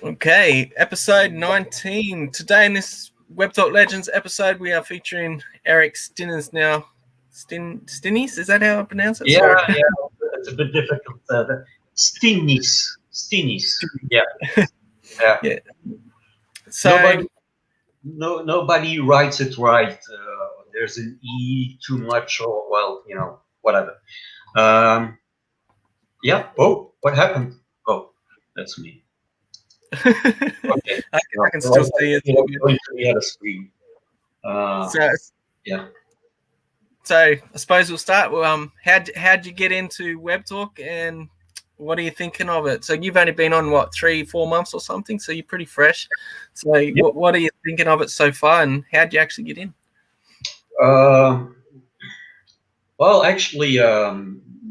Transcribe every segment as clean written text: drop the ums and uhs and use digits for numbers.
Okay, episode 19. Today in this Webtalk Legends episode, we are featuring Eric Stinis now. Stinis, is that how I pronounce it? Yeah, Sorry. yeah, it's a bit difficult. Stinis. Yeah, yeah. Yeah. So, Nobody, nobody writes it right. There's an e too much, or well, whatever. Um, yeah. Oh, what happened? Oh, that's me. Okay. I No, can so still see it. I'm going to the other screen. Uh, So, yeah. so I suppose we'll start. Well, how'd you get into Webtalk, and what are you thinking of it? So you've only been on what 3-4 months or something, so you're pretty fresh. So Yeah. what are you thinking of it so far, and how'd you actually get in? Um, well, actually,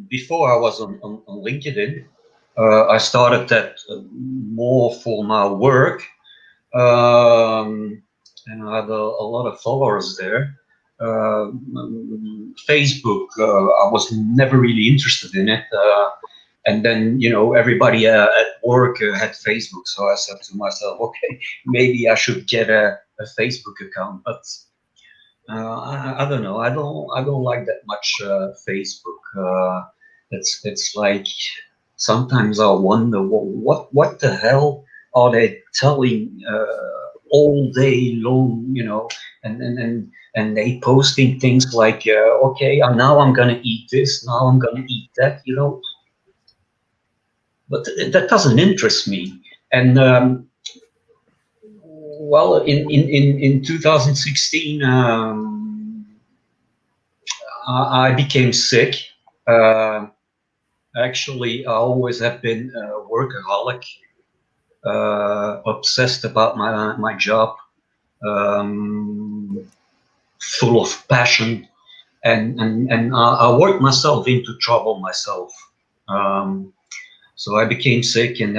before I was on LinkedIn, I started that more for my work, and I had a lot of followers there. Facebook, I was never really interested in it. And then, everybody at work had Facebook. So I said to myself, okay, maybe I should get a Facebook account. But I don't know. I don't like that much Facebook. It's like sometimes I wonder what the hell are they telling all day long, and they posting things like, okay, now I'm gonna eat this, now I'm gonna eat that. But that doesn't interest me. And well, in 2016, I became sick. Uh, Actually, I always have been a workaholic, obsessed about my job, um, full of passion, and I worked myself into trouble myself. Um, so I became sick, and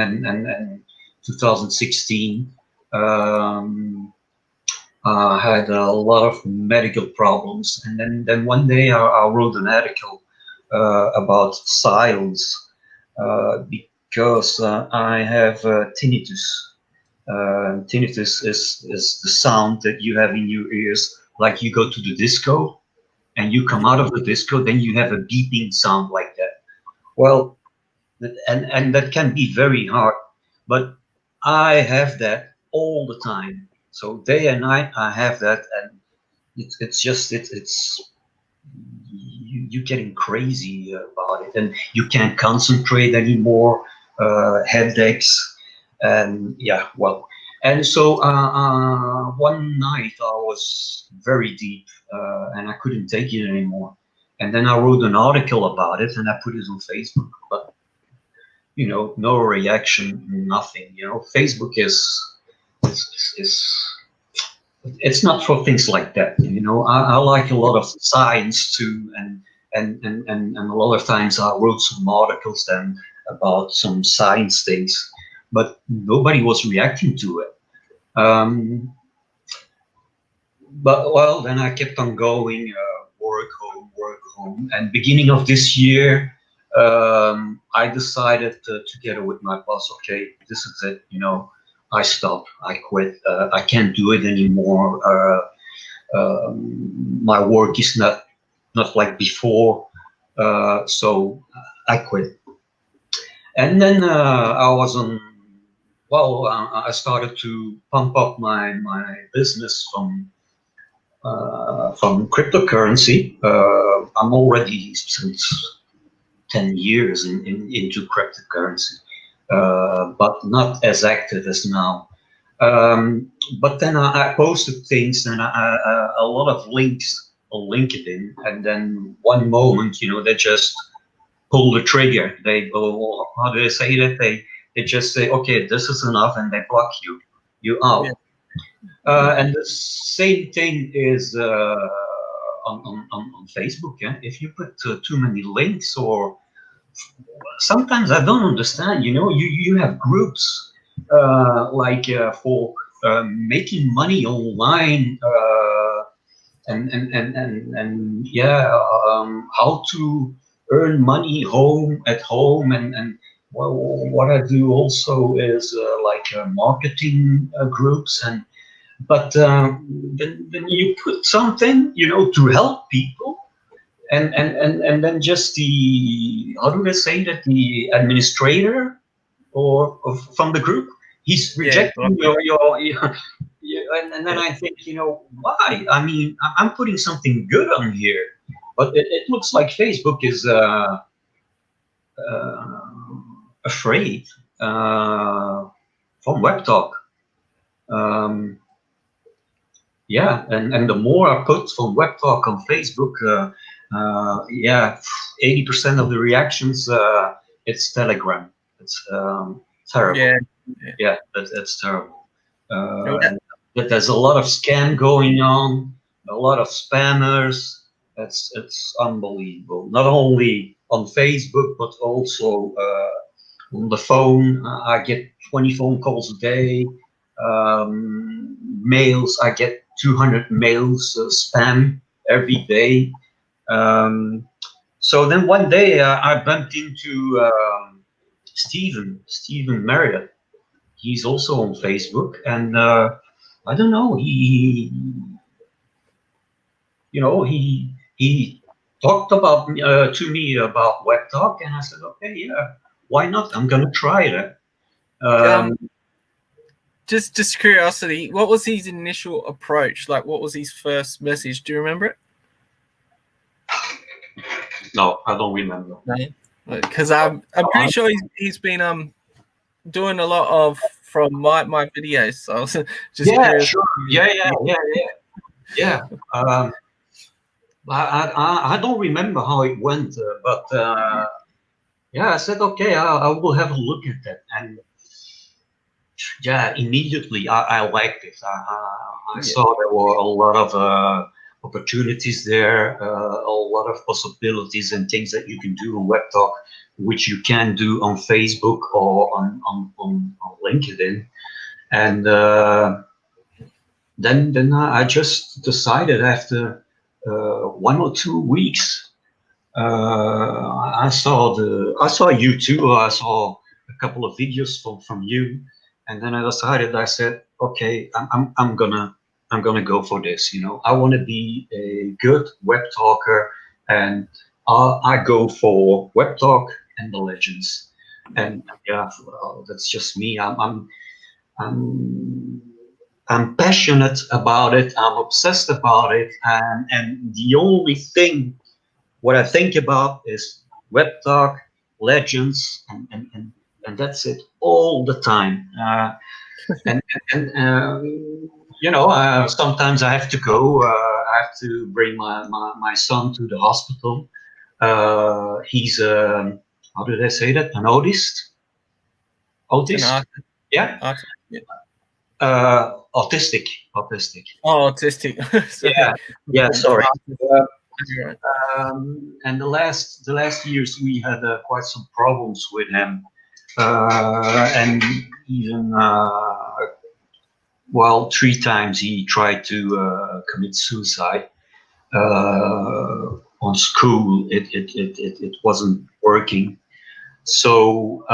2016. Um, I had a lot of medical problems, and then one day I wrote an article about silence because I have tinnitus. Tinnitus is the sound that you have in your ears, like you go to the disco and you come out of the disco, then you have a beeping sound like that. Well, and that can be very hard, but I have that all the time. So day and night I have that, and it's just it's you getting crazy about it, and you can't concentrate anymore. Headaches, and yeah, well, and so one night I was very deep, and I couldn't take it anymore. And then I wrote an article about it, and I put it on Facebook. But no reaction, nothing. Facebook is it's not for things like that. I like a lot of science too, and a lot of times I wrote some articles then about some science things, but nobody was reacting to it. But well, then I kept on going, work home, and beginning of this year, I decided together with my boss, okay, this is it. I stop, I quit, I can't do it anymore. My work is not like before, so I quit. And then I was on. Well, I started to pump up my business from cryptocurrency. I'm already since 10 years into cryptocurrency, but not as active as now. But then I posted things, and a lot of links on LinkedIn, and then one moment, they just pull the trigger. They go, how do they say that? They just say, okay, this is enough, and they block you Yeah. out. And the same thing is on Facebook. Yeah? If you put too many links, or sometimes I don't understand. You have groups for making money online, and yeah, how to earn money at home, and well, what I do also is like marketing groups, and but then you put something, to help people, and then just the, how do they say that, the administrator or from the group, he's Yeah, rejecting exactly. and then I think, why? I mean, I'm putting something good on here, but it looks like Facebook is uh, afraid from Webtalk. Um, yeah, and the more I put from Webtalk on Facebook, yeah, 80% of the reactions, it's Telegram. It's Yeah, terrible. yeah. Yeah, that's terrible. No, And that there's a lot of scam going on, a lot of spammers. It's unbelievable. Not only on Facebook, but also on the phone. I get 20 phone calls a day. Mails, I get 200 mails, spam every day. Um, so then one day I bumped into Stephen Marriott. He's also on Facebook, and I don't know. He talked about to me about Webtalk, and I said, okay, yeah, why not? I'm gonna try that. um, Um, just curiosity. What was his initial approach? Like, what was his first message? Do you remember it? no, I don't remember. No, because I'm pretty sure he's been doing a lot of from my videos. So I was just Yeah, curious. sure. Yeah. I don't remember how it went, but yeah, I said, okay, I will have a look at that. And yeah, immediately I liked it. I Yeah, saw there were a lot of opportunities there, a lot of possibilities and things that you can do on Webtalk, which you can do on Facebook or on LinkedIn. And then I just decided after 1 or 2 weeks, I saw you too. I saw a couple of videos from you, and then I decided. I said, okay, I'm gonna go for this. I want to be a good web talker, and I go for web talk and the legends. yeah. And yeah, well, that's just me. I'm I'm passionate about it. I'm obsessed about it, and the only thing what I think about is web talk, legends, and that's it all the time. And sometimes I have to go. I have to bring my son to the hospital. He's how do they say that? An autist? An Autist? art, Yeah. art. Yeah. Autistic. Autistic. Oh, autistic. Sorry. Yeah. Yeah. Sorry. Uh, You're right. and the last years we had quite some problems with him, and even well, 3 times he tried to commit suicide on school. It wasn't working. So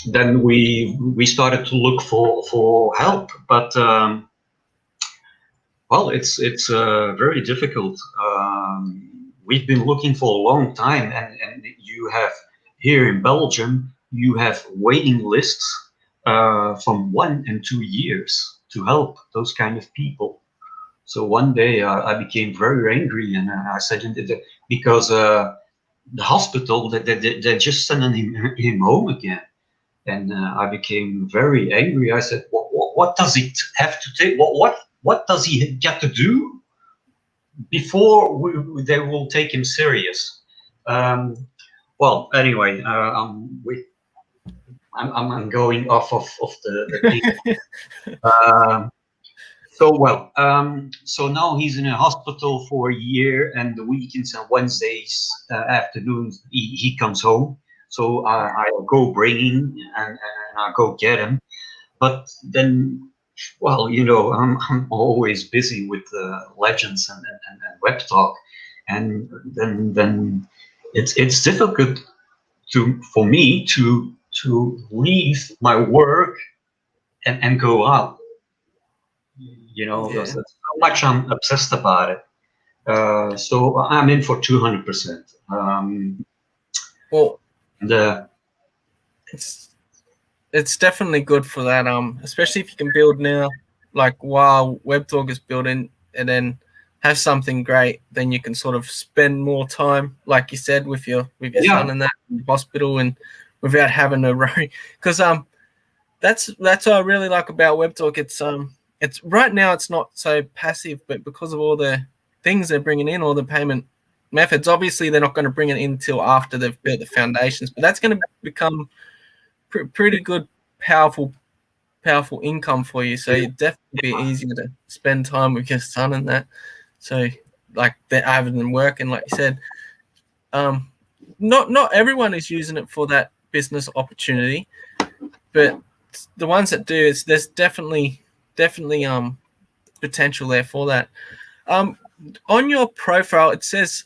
then we started to look for help, but well, it's very difficult. We've been looking for a long time, and you have here in Belgium, you have waiting lists from 1 and 2 years to help those kind of people. So one day I became very angry, and I said, because the hospital they're just sending him home again, and I became very angry. I said, what does it have to take? What does he get to do before they will take him serious? Um, well, anyway, I'm going off of the thing. Um, so now he's in a hospital for a year, and the weekends and Wednesdays afternoons he comes home. So I'll go bring him, and I'll go get him. But then, well, I'm always busy with legends and web talk, and then it's difficult for me to leave my work and go out. Yeah. That's how much I'm obsessed about it. So I'm in for 200%. Well, The it's it's definitely good for that. Especially if you can build now, like while Webtalk is building, and then have something great, then you can sort of spend more time, like you said, with your Yeah, son and that in the hospital, and without having to worry. Because that's what I really like about Webtalk. It's right now it's not so passive, but because of all the things they're bringing in, all the payment methods, obviously they're not going to bring it in until after they've built the foundations, but that's going to become pretty good, powerful income for you. So it'd definitely be easier to spend time with your son and that. So like that, other than working, like you said, um, not everyone is using it for that business opportunity, but the ones that do, there's definitely potential there for that. Um, on your profile, it says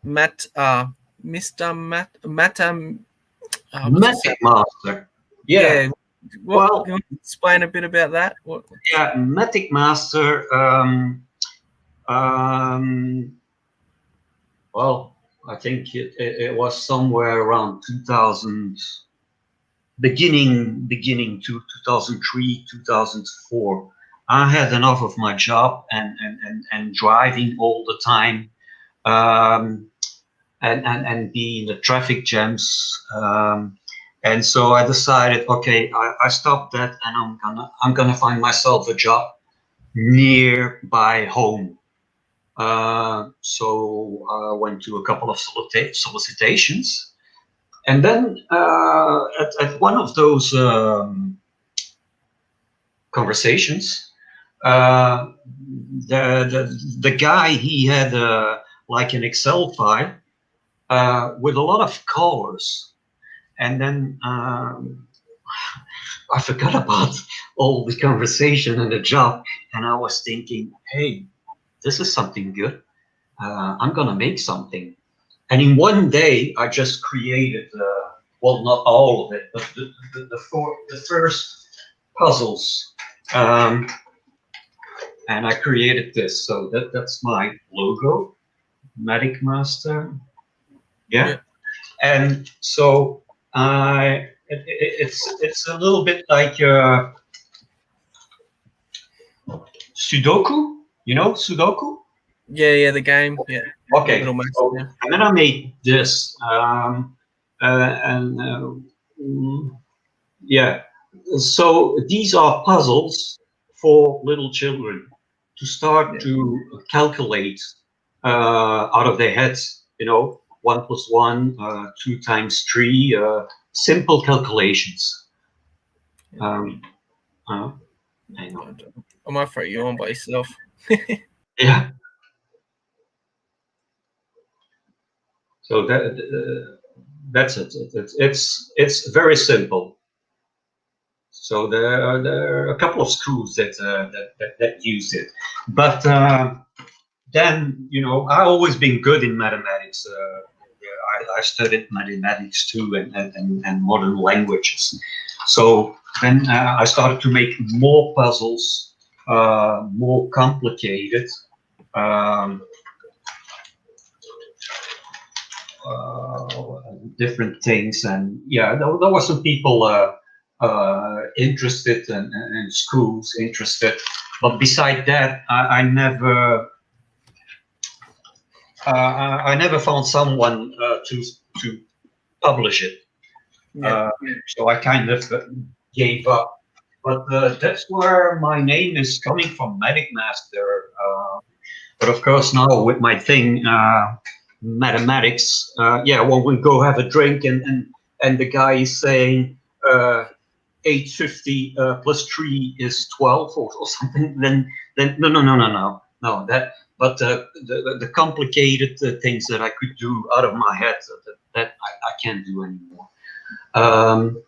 Matt, Mr. Matt, what's it say? Matic Master. Yeah. Yeah, what Well, can you explain a bit about that? What? yeah, Matic Master. Um, well, I think it was somewhere around 2000, beginning to 2003, 2004. I had enough of my job and driving all the time, um, and be in the traffic jams. And so I decided, okay, I stopped that, and I'm gonna find myself a job nearby home. So I went to a couple of solicitations, and then at one of those conversations, uh, the guy, he had like an Excel file with a lot of colors, and then I forgot about all the conversation and the job, and I was thinking, hey, this is something good. I'm gonna make something. And in one day, I just created, well, not all of it, but the first puzzles. Um, and I created this. So that's my logo, Matic Master. Yeah. Yeah, And so it's a little bit like Sudoku. You know Sudoku? yeah, the game, yeah, Okay. little max, So yeah, and then I made this, and yeah. So these are puzzles for little children to start yeah. to calculate out of their heads. One plus one, two times three, simple calculations. Yeah. Um, uh, hang on. I might throw you on by yourself. Yeah. So that's it. It's very simple. So there are a couple of schools that use it, but then I always been good in mathematics. Yeah, I studied mathematics too, and modern languages. So then I started to make more puzzles, more complicated. Um, Different things, and yeah, there were some people interested, and schools interested, but beside that, I never found someone to publish it. Yeah, uh, so I kind of gave up. But that's where my name is coming from, Magic Master. But of course, now with my thing, mathematics, yeah, when we go have a drink, and the guy is saying 850 plus 3 is 12, or something, then no, that. But the complicated things that I could do out of my head, that I can't do anymore. Um,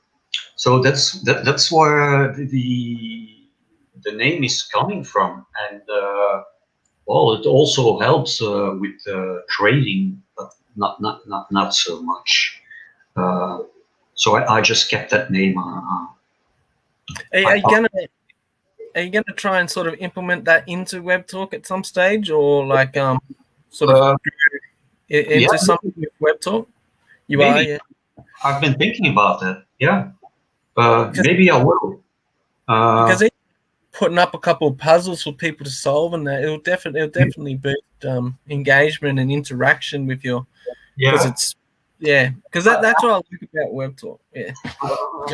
so that's where the name is coming from, and well, it also helps with trading, but not so much. So I just kept that name. Are you gonna try and sort of implement that into Webtalk at some stage, or like sort of Yeah, into something with Webtalk? You are, maybe. yeah. I've been thinking about that. Yeah, Because maybe I will. because putting up a couple of puzzles for people to solve, and that it'll definitely boost engagement and interaction with your, because Yeah, it's because that's what I like about Webtalk.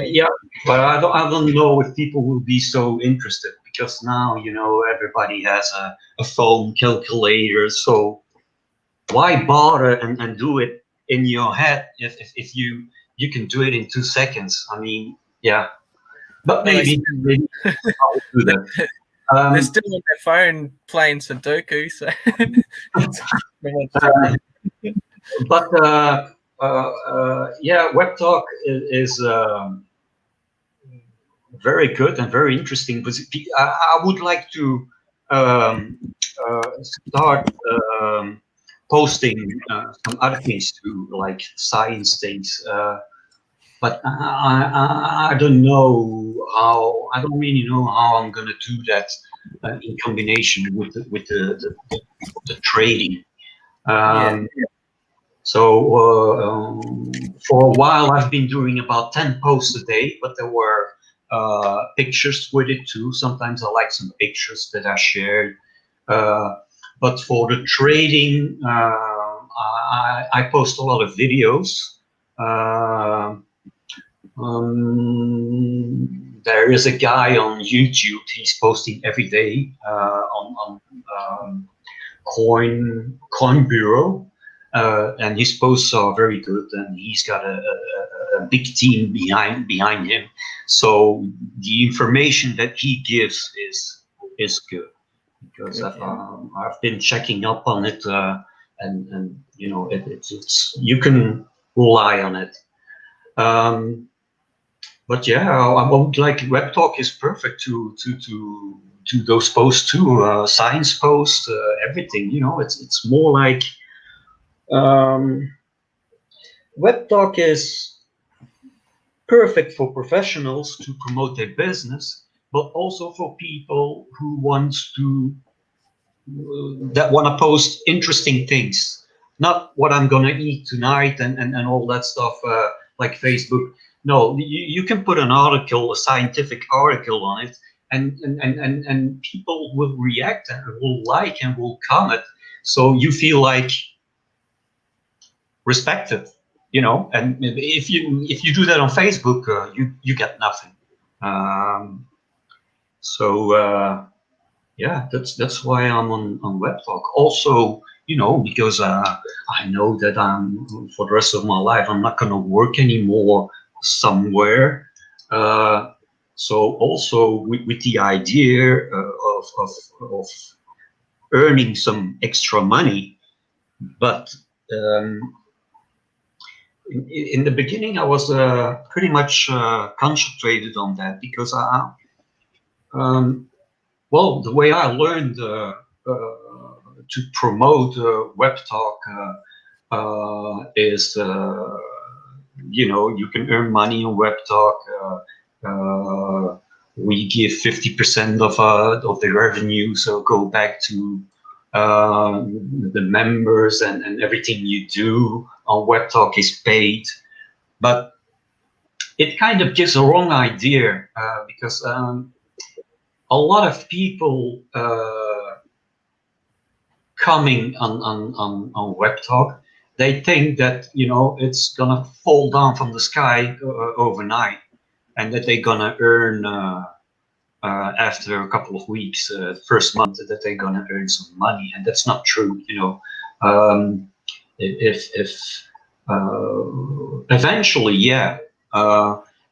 yeah, but I don't know if people will be so interested because now everybody has a phone calculator. So why bother and do it in your head if you can do it in 2 seconds? I mean, yeah, but Well, maybe I will do that. they're still on their phone playing Sudoku, so it's not much Uh, different. but yeah, Web Talk is very good and very interesting. But I would like to start posting some other things too, like science things. But I don't know how. I don't really know how I'm gonna do that in combination with the trading. Yeah, Um, So for a while, I've been doing about 10 posts a day, but there were pictures with it too. Sometimes I like some pictures that I shared. Uh, but for the trading, I post a lot of videos. Uh, there is a guy on YouTube. He's posting every day on Coin Bureau, and his posts are very good, and he's got a big team behind him. So the information that he gives is good because I've been checking up on it, and it's you can rely on it. But yeah, I would like Webtalk is perfect to those posts too, science posts, everything. It's more like Webtalk is perfect for professionals to promote their business, but also for people who want to post interesting things, not what I'm gonna eat tonight and all that stuff like Facebook. No, you can put an article, a scientific article on it, and people will react and will like and will comment. So you feel like respected, and if you do that on Facebook, you get nothing. Um, so yeah, that's why I'm on Webtalk. Also, because I know that I'm for the rest of my life I'm not gonna work anymore somewhere. Uh, so also with the idea of earning some extra money, but um, in the beginning, I was pretty much concentrated on that because well, the way I learned to promote Webtalk is, you can earn money on Webtalk. We give 50% of the revenue, so go back to the members, and everything you do on Webtalk is paid. But it kind of gives a wrong idea because a lot of people coming on Webtalk, they think that it's gonna fall down from the sky overnight, and that they're gonna earn after a couple of weeks, first month, that they're gonna earn some money, and that's not true. Um, if eventually, yeah,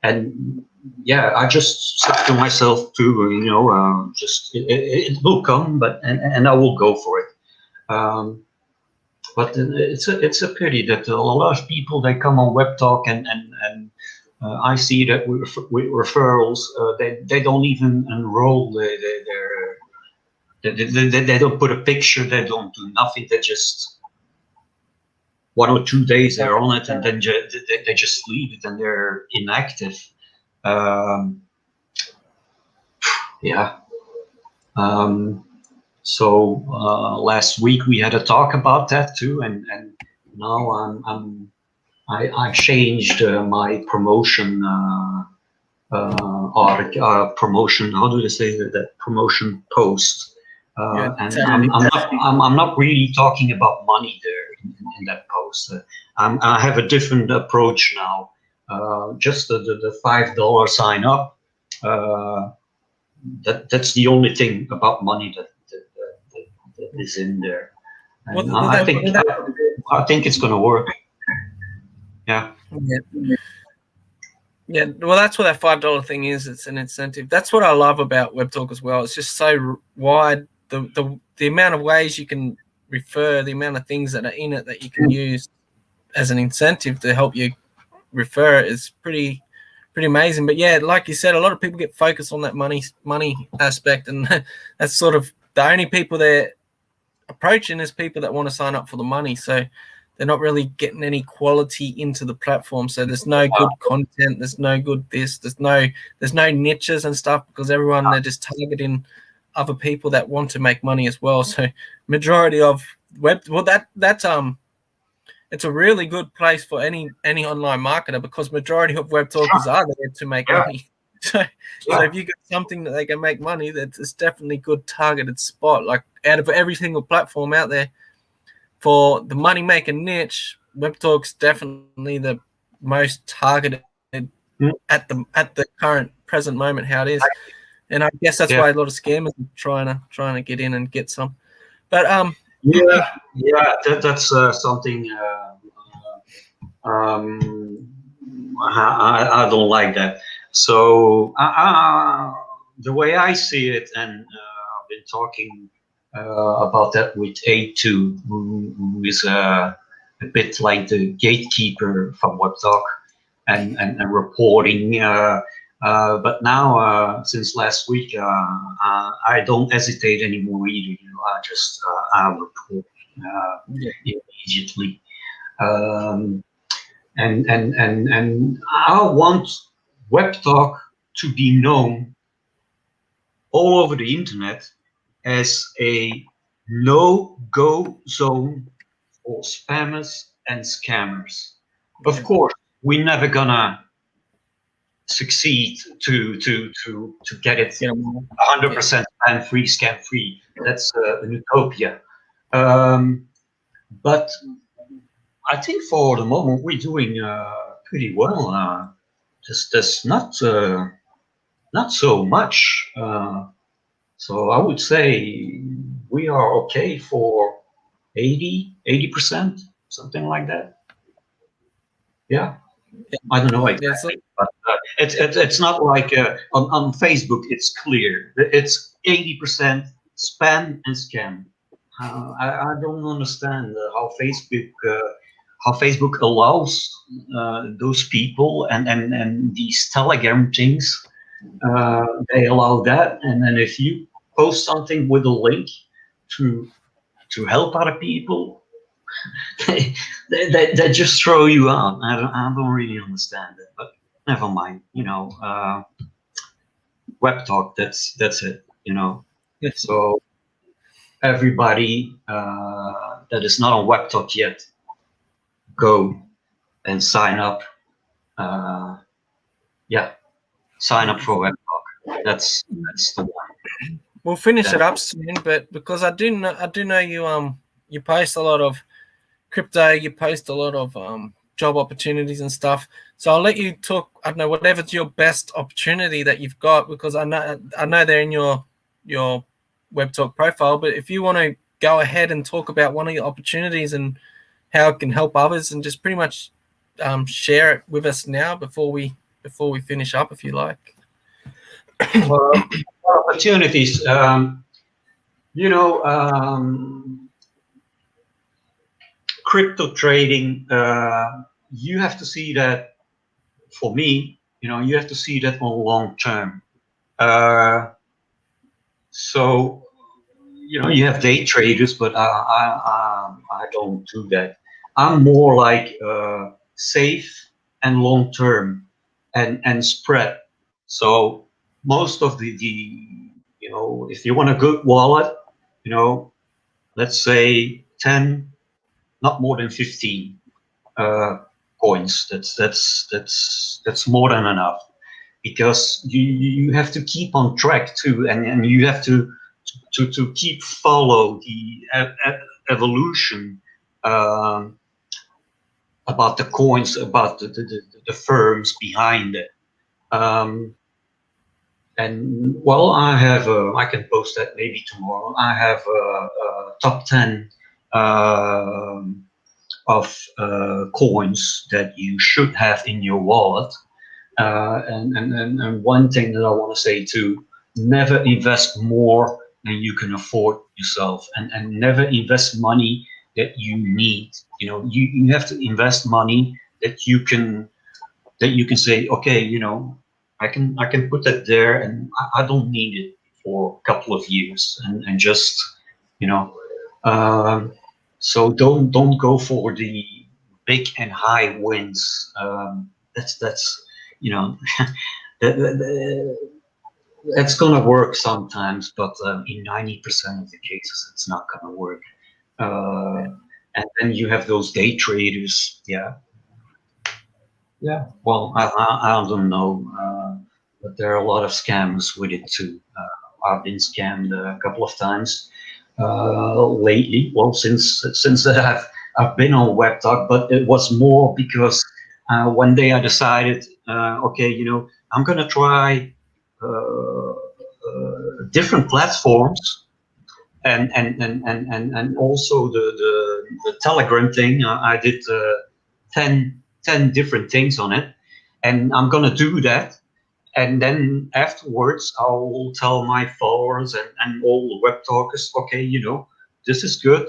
and yeah, I just said to myself too, just it will come, but and I will go for it. Um, but it's a pity that a lot of people they come on Webtalk and I see that with referrals they don't even enroll they don't put a picture, they don't do nothing, they just 1 or 2 days they're on it, and then they just leave it and they're inactive. Yeah. So last week we had a talk about that too, and now I changed my promotion or promotion. How do they say that promotion post? And I'm not really talking about money there in that post. I have a different approach now. Just the $5 sign up. That's the only thing about money that is in there, and I think it's going to work. Yeah. Yeah, well, that's what that $5 thing is. It's an incentive. That's what I love about Webtalk as well. It's just so wide. The amount of ways you can refer, the amount of things that are in it that you can use as an incentive to help you refer is pretty amazing. But yeah, like you said, a lot of people get focused on that money aspect, and that's sort of the only people they're approaching is people that want to sign up for the money. So they're not really getting any quality into the platform. So there's no good content. There's no good this. There's no niches and stuff, because everyone, they're just targeting other people that want to make money as well. So majority of that's it's a really good place for any online marketer, because majority of web talkers are there to make money. So if you get something that they can make money, that's definitely good targeted spot. Like out of every single platform out there, for the money making niche, Webtalk's definitely the most targeted at the current present moment how it is. And I guess that's why a lot of scammers are trying to get in and get some. But that's something I don't like that. So the way I see it, and I've been talking about that with A2, who is a bit like the gatekeeper from Webtalk and reporting. But now, since last week, I don't hesitate anymore either. I just I report immediately. And I want Webtalk to be known all over the internet as a no-go zone for spammers and scammers. Of course, we're never gonna succeed to get it 100% spam free, scam free. That's an utopia. But I think for the moment we're doing pretty well. There's not so much. So I would say we are okay for 80%, something like that. Yeah. I don't know exactly, but it's not like on Facebook. It's clear. It's 80% spam and scam. I don't understand how Facebook allows those people and these Telegram things. They allow that, and then if you post something with a link to help other people, they just throw you out. I don't really understand it, but never mind. Webtalk. That's it. So everybody that is not on Webtalk yet, go and sign up. Sign up for Webtalk. That's the one. We'll finish it up soon, but because I do know you post a lot of crypto, you post a lot of job opportunities and stuff. So I'll let you talk. I don't know, whatever's your best opportunity that you've got, because I know they're in your Webtalk profile. But if you want to go ahead and talk about one of your opportunities and how it can help others, and just pretty much share it with us now before we finish up, if you like. Well, opportunities. Crypto trading. You have to see that. For me, you have to see that on long term. So you have day traders, but I don't do that. I'm more like safe and long term and spread. So most of the if you want a good wallet, you know, let's say 10, not more than 15 uh, coins. That's more than enough because you have to keep on track too, and you have to keep follow the evolution um, about the coins, about the firms behind it. Um, and well, I can post that maybe tomorrow. I have a top 10 um of coins that you should have in your wallet. And one thing that I want to say too, never invest more than you can afford yourself, and never invest money that you need. You have to invest money that you can say, okay, I can put that there, and I don't need it for a couple of years, and just you know, um, so don't go for the big and high wins. That's you know that, that's gonna work sometimes, but in 90% of the cases, it's not gonna work. Uh, and then you have those day traders, yeah, yeah. Well, I don't know, but there are a lot of scams with it too. I've been scammed a couple of times lately. Well, since I've been on Webtalk, but it was more because one day I decided, okay, I'm gonna try different platforms and also the Telegram thing. I did 10 different things on it, and I'm gonna do that. And then afterwards, I'll tell my followers and all the web talkers, okay, this is good.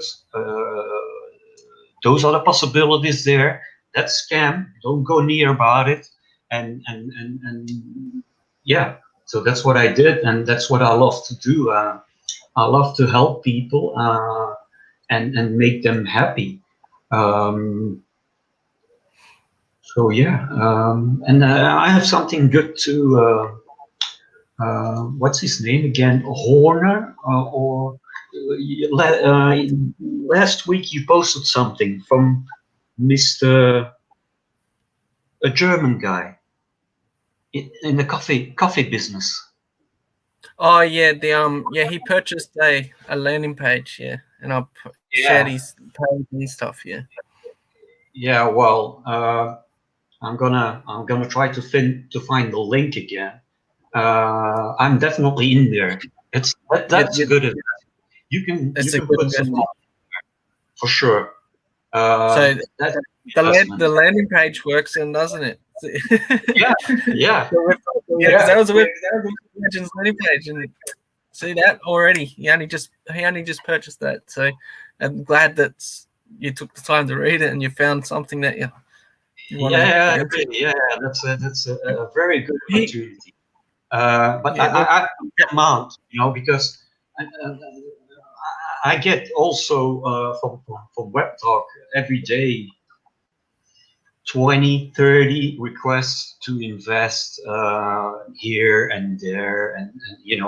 Those are the possibilities there. That's scam. Don't go near about it. And yeah, so that's what I did, and that's what I love to do. I love to help people and make them happy. Um, so yeah, and I have something good to. What's his name again? Horner or last week you posted something from Mr. a German guy in the coffee business. Oh yeah, he purchased a landing page, yeah, and I shared Yeah, his page and stuff, yeah. yeah. Well, I'm gonna try to find the link again. I'm definitely in there. That's a good advice. You It's a can good put some investment. for sure. So That's an the investment. landing page works, and doesn't it? Yeah, yeah, Yeah, because yeah, that was a Legends landing page, and see that already. He only just purchased that, so I'm glad that you took the time to read it and you found something that you want to yeah, get into. really, yeah. That's a very good He, opportunity. But yeah, the, I amount, because I, uh, I get also from Web Talk every day 20, 30 requests to invest here and there, and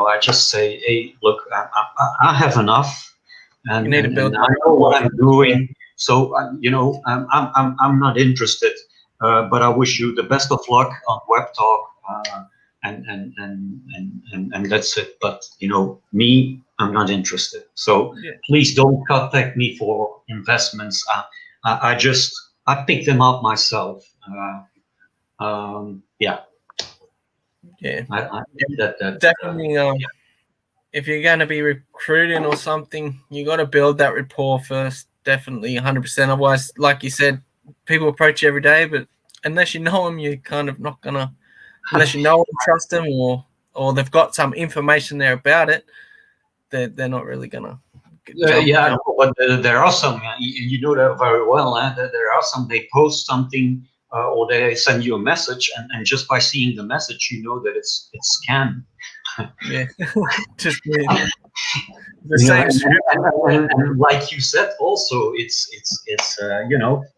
I just say, hey, look, I have enough, you and, need to and build and I that know rapport what I'm first. doing. So I'm not interested, but I wish you the best of luck on Web Talk, and that's it. But me, I'm not interested. So Yeah, please don't contact me for investments. I picked them up myself. Yeah, yeah, I yeah, that definitely. If you're going to be recruiting or something, you got to build that rapport first. Definitely, 100%. Otherwise, like you said, people approach you every day, but unless you know them, you're kind of not gonna. Unless you know and trust them, or they've got some information there about it, they're not really gonna jump yeah, jump. but there are some, you know that very well, that there are some, they post something or they send you a message, and just by seeing the message, you know that it's scam. Yeah, just the You know, same script. and like you said, also it's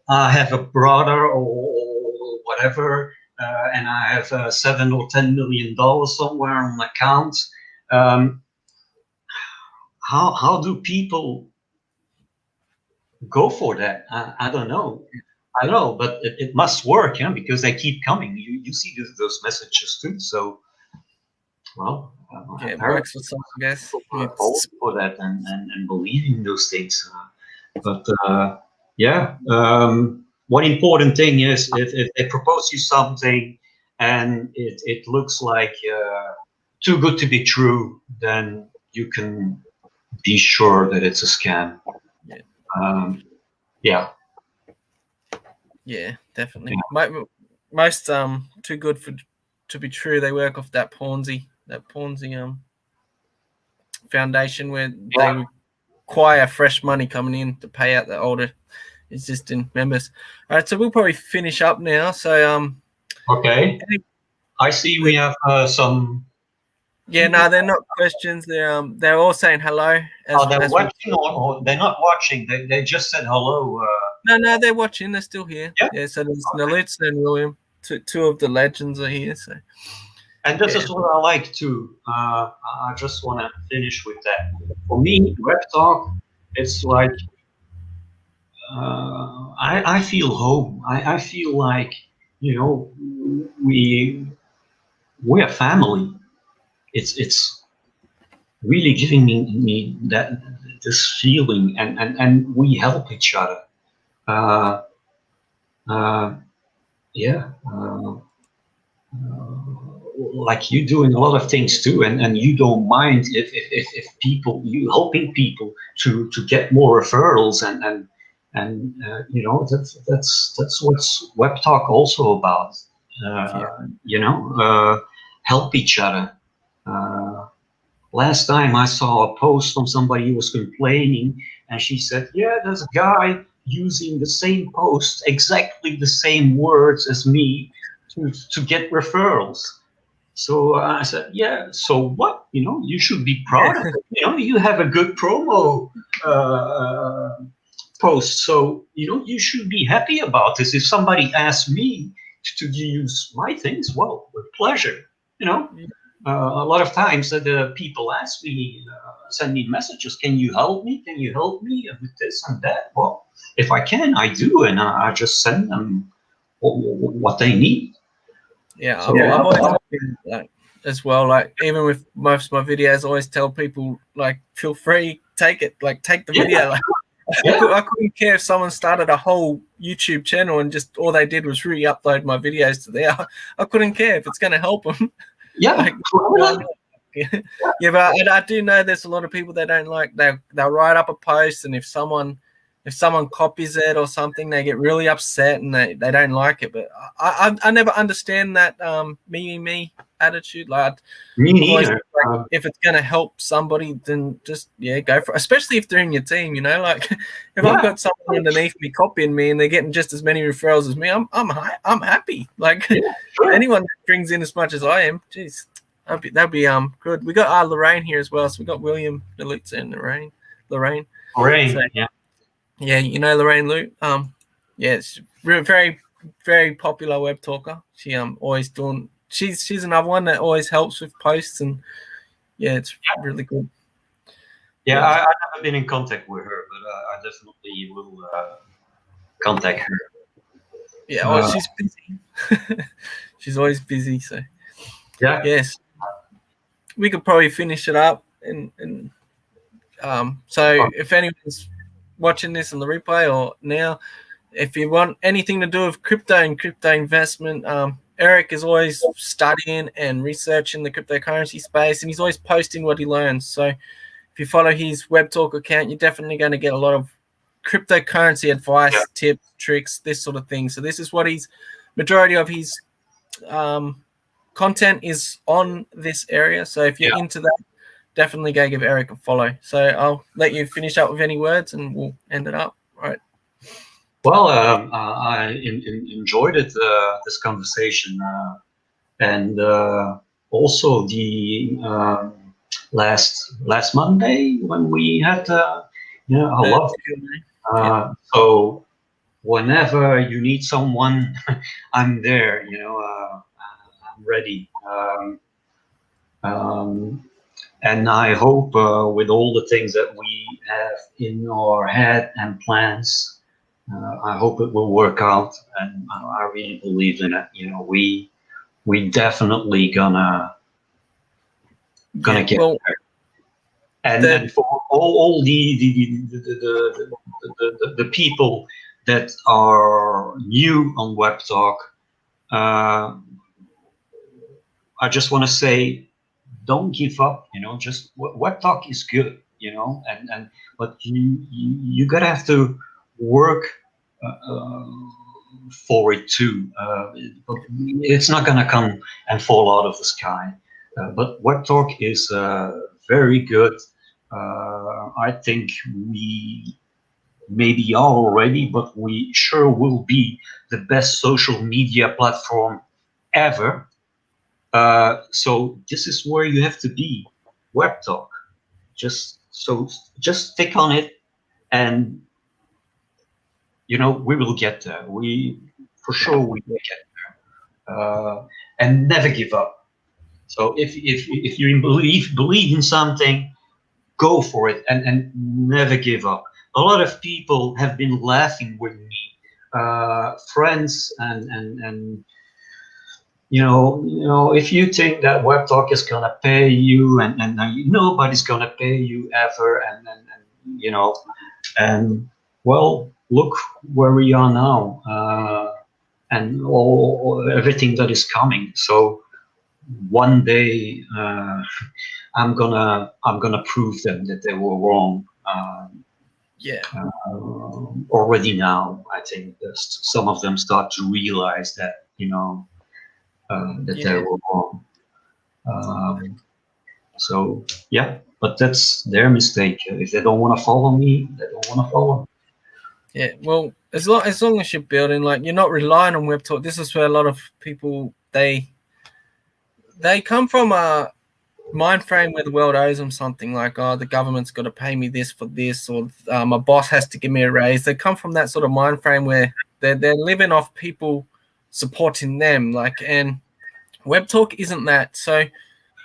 I have a brother or whatever, and I have $7 or $10 million somewhere on my account. Um, how do people go for that? I don't know. I don't know, but it must work, because they keep coming. You see those messages too. So, well, Yeah, it apparently works for some, I guess. people are all It's for that and believing those things. But yeah, one important thing is if they propose you something and it looks like too good to be true, then you can be sure that it's a scam. yeah, Um, yeah, yeah, definitely. yeah, Most too good for to be true. They work off that Ponzi foundation where yeah. they require fresh money coming in to pay out the older existing members. All right, so we'll probably finish up now. So Okay. I see we have some yeah, people. no, they're not questions. They're all saying hello Are as they we. watching or they're not watching? They just said hello. No, they're watching. They're still here. Yeah. Yeah, so there's Nalitz and William. Two of the legends are here. So And this yeah, is what I like to. I just want to finish with that. For me, Web Talk, it's like I feel home. I feel like we we're family. It's really giving me that this feeling, and we help each other. Uh, uh, yeah. Like you doing a lot of things too, and you don't mind if people you helping people to get more referrals and that's what's Web Talk also about. yeah, Help each other. Uh, Last time I saw a post from somebody who was complaining, and she said, "Yeah, there's a guy using the same post, exactly the same words as me, to get referrals." So I said, "Yeah, so what? You should be proud of yeah, it. You have a good promo post, so you should be happy about this. If somebody asks me to use my things, well, with pleasure. You know, a lot of times the people ask me, send me messages. Can you help me? Can you help me with this and that? Well, if I can, I do, and I just send them what they need. yeah. So I've always been like as well. Like even with most of my videos, I always tell people like, feel free, take it, like take the yeah, video. Like, yeah, I couldn't care if someone started a whole YouTube channel and just all they did was re-upload my videos to there. I couldn't care if it's going to help them. yeah. Like, yeah, but I do know there's a lot of people that don't like. They'll write up a post, and if someone copies it or something, they get really upset and they don't like it. But I never understand that me attitude. Like Me I've always neither. like, if it's gonna help somebody, then just go for it. Especially if they're in your team, like if I've Yeah, got someone underneath me copying me and they're getting just as many referrals as me, I'm happy. Like yeah, sure. anyone that brings in as much as I am, geez, that'd be good. We got Lorraine here as well, so we got William, Lutz, and Lorraine. So Rain. Yeah. yeah, Lorraine Lute. Yeah, it's very very popular web talker. She always doing. She's another one that always helps with posts, and yeah, it's really good. Yeah, Yeah, I haven't been in contact with her, but I definitely will contact her. yeah. Oh, Uh, she's busy. She's always busy. So yeah. yes, we could probably finish it up. And so if anyone's watching this on the replay or now, if you want anything to do with crypto and crypto investment, Eric is always studying and researching the cryptocurrency space, and he's always posting what he learns. So if you follow his Webtalk account, you're definitely going to get a lot of cryptocurrency Yeah. advice, tips, tricks, this sort of thing. So this is what majority of his content is on this area. So if you're Yeah. into that, definitely go give Eric a follow. So I'll let you finish up with any words and we'll end it up. All right. Well, I enjoyed it, this conversation, and also the last Monday when we had I The love yeah, so whenever you need someone, I'm there. I'm ready. Um, and I hope with all the things that we have in our head and plans, I hope it will work out. And I really believe in it. We definitely gonna yeah. get Well, there. And the and for all the people that are new on Webtalk, uh, I just want to say, don't give up. Just Webtalk is good. And but you gotta have to work for it too. It's not gonna come and fall out of the sky. But Webtalk is very good. I think we maybe are already, but we sure will be the best social media platform ever. So this is where you have to be, Webtalk. Just stick on it, and we will get there. We for sure we will get there, and never give up. So if you believe in something, go for it, and never give up. A lot of people have been laughing with me, friends and if you think that Webtalk is gonna pay you and nobody's gonna pay you ever, and well, look where we are now, and everything that is coming. So one day, I'm gonna prove them that they were wrong. yeah, Already now, I think that some of them start to realize that that they yeah, were wrong. Um, so yeah, but that's their mistake. If they don't want to follow me, they don't want to follow me. yeah. Well, as long as you're building, like you're not relying on Webtalk. This is where a lot of people they come from a mind frame where the world owes them something, like, oh, the government's got to pay me this for this, or my boss has to give me a raise. They come from that sort of mind frame where they're living off people supporting them, like, and Webtalk isn't that. So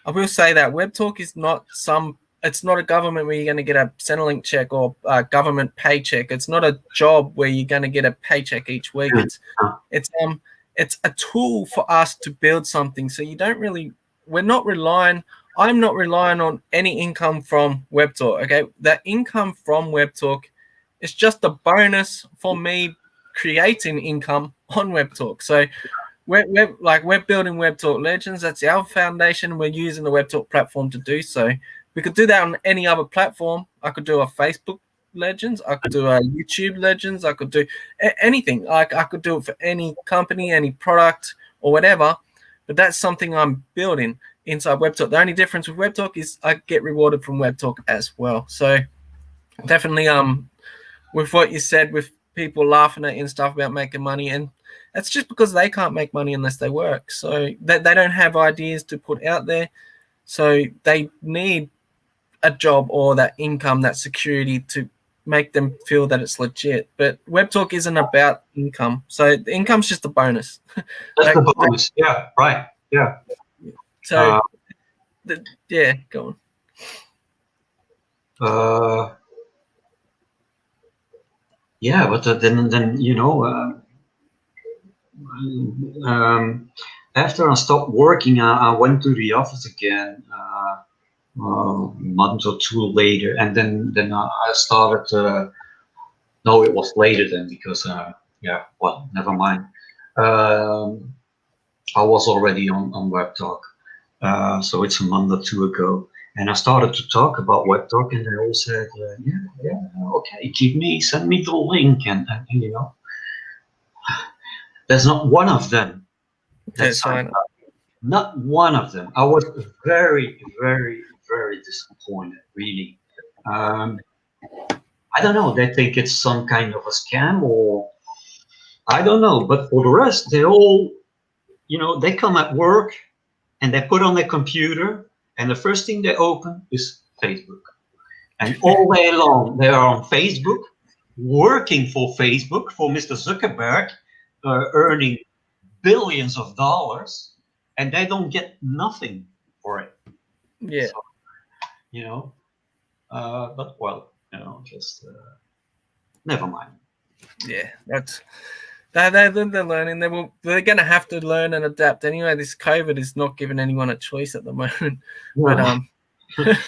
I will say that Webtalk is not it's not a government where you're going to get a Centrelink check or a government paycheck. It's not a job where you're going to get a paycheck each week. It's it's a tool for us to build something. So we're not relying. I'm not relying on any income from Webtalk. Okay, that income from Webtalk is just a bonus for me creating income on Webtalk. So we're building Webtalk Legends. That's our foundation. We're using the Webtalk platform to do so. We could do that on any other platform. I could do a Facebook Legends. I could do a YouTube Legends. I could do anything. Like I could do it for any company, any product, or whatever. But that's something I'm building inside Webtalk. The only difference with Webtalk is I get rewarded from Webtalk as well. So definitely, with what you said, with people laughing at you and stuff about making money, and that's just because they can't make money unless they work. So they don't have ideas to put out there. So they need a job or that income, that security to make them feel that it's legit. But Webtalk isn't about income. So the income's just a bonus. That's the bonus. Yeah, right. Yeah. So, yeah, go on. Yeah, but then after I stopped working, I went to the office again. A month or two later, and then I started. No, it was later then because yeah, well, never mind. Um, I was already on Webtalk, so it's a month or two ago, and I started to talk about Webtalk, and they all said, yeah, okay, send me the link, and there's not one of them that That's signed fine. up. Not one of them. I was very, very, very disappointed, really. Um, I don't know. They think it's some kind of a scam, or I don't know. But for the rest, they all, they come at work. and they put on their computer, and the first thing they open is Facebook. And all day long, they are on Facebook, working for Facebook, for Mr. Zuckerberg, earning billions of dollars, and they don't get nothing for it. Yeah. So, you know, but well, you know, just never mind. Yeah, that's they're learning. They're going to have to learn and adapt anyway. This COVID is not giving anyone a choice at the moment. Yeah. But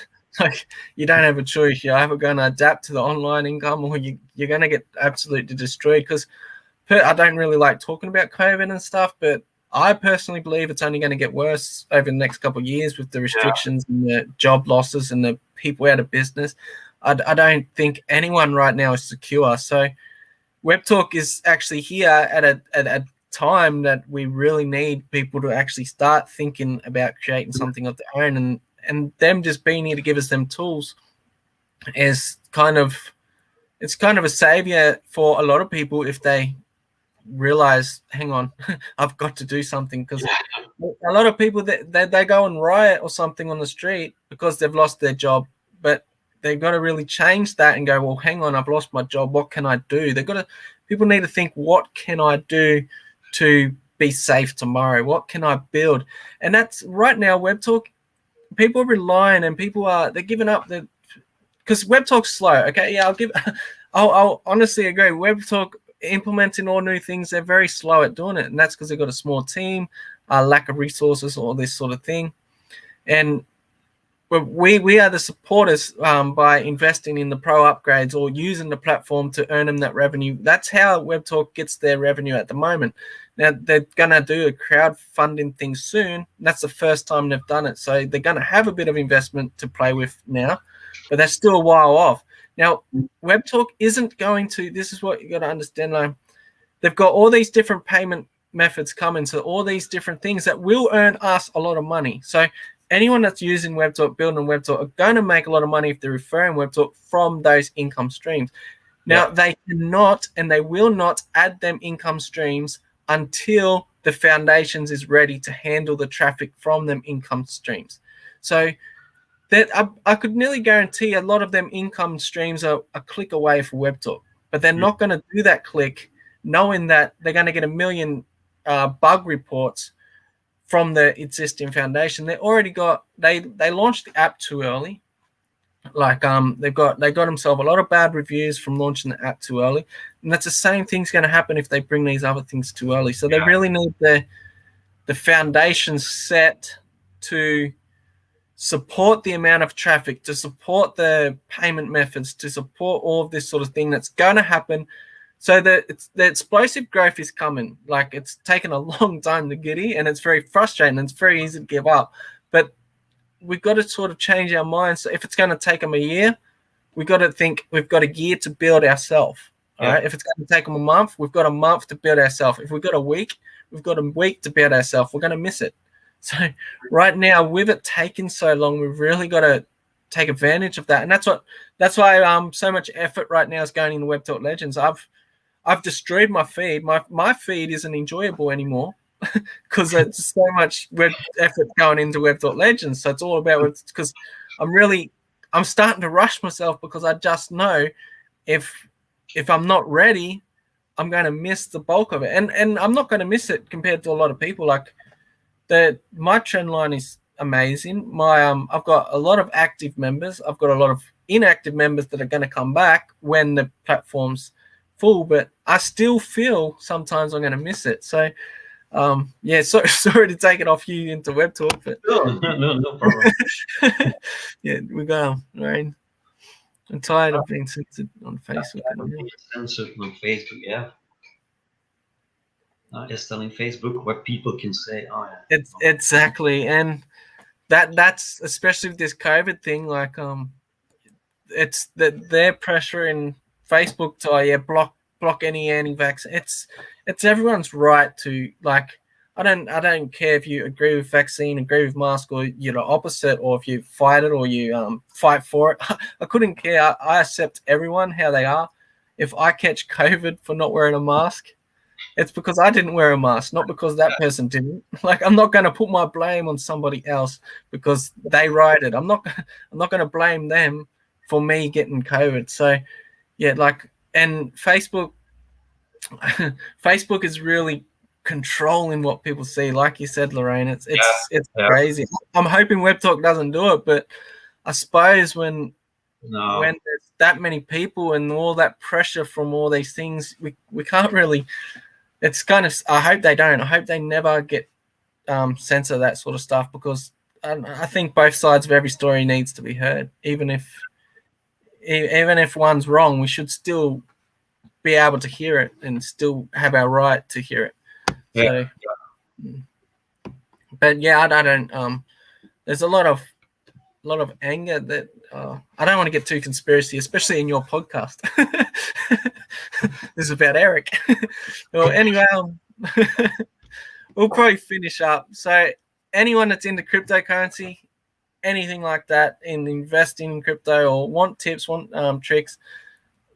like, you don't have a choice. You're either going to adapt to the online income, or you're going to get absolutely destroyed. Because I don't really like talking about COVID and stuff, but I personally believe it's only going to get worse over the next couple of years with the restrictions and the job losses and the people out of business. I don't think anyone right now is secure. So Webtalk is actually here at a time that we really need people to actually start thinking about creating something of their own, and them just being here to give us them tools is kind of a savior for a lot of people if they realize, hang on, I've got to do something. Because a lot of people they go and riot or something on the street because they've lost their job, but they've got to really change that and go, well, hang on, I've lost my job. What can I do? People need to think, what can I do to be safe tomorrow? What can I build? And that's right now, Webtalk, people are relying, and they're giving up because Webtalk's slow. Okay. Yeah. I'll honestly agree. Webtalk implementing all new things, they're very slow at doing it. And that's because they've got a small team, lack of resources, all this sort of thing. And we are the supporters by investing in the pro upgrades or using the platform to earn them that revenue. That's how Webtalk gets their revenue at the moment. Now, they're going to do a crowdfunding thing soon. That's the first time they've done it. So they're going to have a bit of investment to play with now, but that's still a while off. Now, Webtalk isn't going to, this is what you got to understand, like, they've got all these different payment methods coming, so all these different things that will earn us a lot of money. So anyone that's using Webtalk, building Webtalk, are going to make a lot of money if they're referring Webtalk from those income streams. Now, they cannot and they will not add them income streams until the foundations is ready to handle the traffic from them income streams. So that I could nearly guarantee a lot of them income streams are a click away for Webtalk, but they're not going to do that click knowing that they're going to get a million bug reports from the existing foundation. They already got they launched the app too early. Like they got themselves a lot of bad reviews from launching the app too early, and that's the same thing's going to happen if they bring these other things too early. So they really need the foundations set to support the amount of traffic, to support the payment methods, to support all of this sort of thing that's going to happen. So the explosive growth is coming. Like, it's taken a long time to get here, and it's very frustrating. And it's very easy to give up. But we've got to sort of change our minds. So if it's going to take them a year, we've got to think we've got a year to build ourselves. All right. If it's going to take them a month, we've got a month to build ourselves. If we've got a week, we've got a week to build ourselves. We're going to miss it. So right now, with it taking so long, we've really got to take advantage of that. And that's why so much effort right now is going into Webtalk Legends. I've destroyed my feed. My feed isn't enjoyable anymore because it's so much effort going into Webtalk Legends. So it's all about, because I'm starting to rush myself, because I just know if I'm not ready, I'm going to miss the bulk of it. And I'm not going to miss it compared to a lot of people. Like, my trend line is amazing. I've got a lot of active members. I've got a lot of inactive members that are going to come back when the platform's full, but I still feel sometimes I'm going to miss it. So sorry to take it off you into Webtalk, but no problem. yeah, we go. Right, I'm tired of being censored on Facebook. Being censored on Facebook, yeah. Just telling Facebook what people can say. Oh yeah, it's exactly, and that's especially with this COVID thing. Like, it's that they're pressuring Facebook to block any anti-vax. It's everyone's right to, like, I don't care if you agree with vaccine, agree with mask, or you're the opposite, or if you fight it or you fight for it. I couldn't care. I accept everyone how they are. If I catch COVID for not wearing a mask, it's because I didn't wear a mask, not because that person didn't. Like, I'm not going to put my blame on somebody else because they rioted. I'm not going to blame them for me getting COVID. So, yeah, like, and Facebook is really controlling what people see. Like you said, Lorraine, it's crazy. I'm hoping Webtalk doesn't do it, but I suppose when there's that many people and all that pressure from all these things, we can't really. It's kind of. I hope they don't. I hope they never get censor that sort of stuff, because I think both sides of every story needs to be heard. Even if one's wrong, we should still be able to hear it and still have our right to hear it. So, but yeah, I don't. There's a lot of anger that I don't want to get too conspiracy, especially in your podcast. This is about Eric. Well, anyway, we'll probably finish up. So, anyone that's into cryptocurrency, anything like that, in investing in crypto, or want tips, want tricks,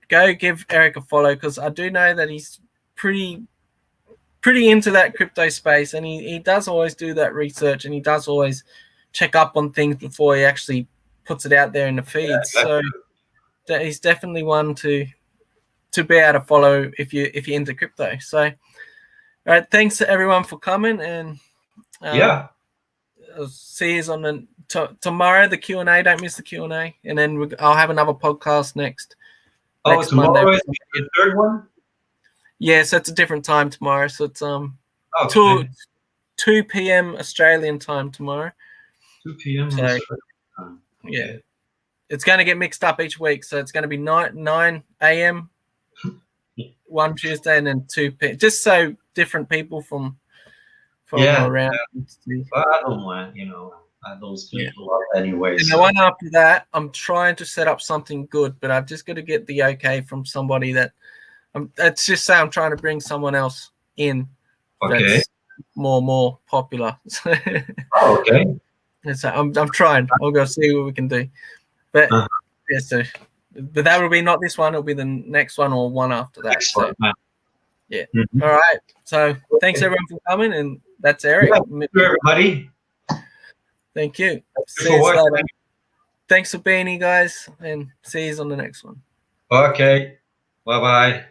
go give Eric a follow, because I do know that he's pretty into that crypto space, and he does always do that research, and he does always check up on things before he actually puts it out there in the feed. Yeah, exactly. So he's definitely one to be able to follow if you're into crypto. So, all right, thanks to everyone for coming, and I'll see you on the tomorrow, the Q&A. Don't miss the Q&A, and then I'll have another podcast next tomorrow Monday. Is the third one? Yeah, so it's a different time tomorrow. So it's 2 p.m. Australian time tomorrow. 2 p.m. So, Australian time. Okay. Yeah, it's going to get mixed up each week. So it's going to be 9 a.m. one Tuesday, and then 2 p.m. Just so different people from around. But I don't mind, those people up anyway. And the one after that, I'm trying to set up something good, but I've just got to get the okay from somebody that. Let's just say I'm trying to bring someone else in that's more popular. Okay. So I'm trying. I'll go see what we can do. But but that will be not this one. It'll be the next one or one after that. So, yeah. Mm-hmm. All right. So thanks everyone for coming, and that's Eric. Thank you, everybody. Thank you. See you later. Thanks for being here, guys, and see you on the next one. Okay. Bye-bye.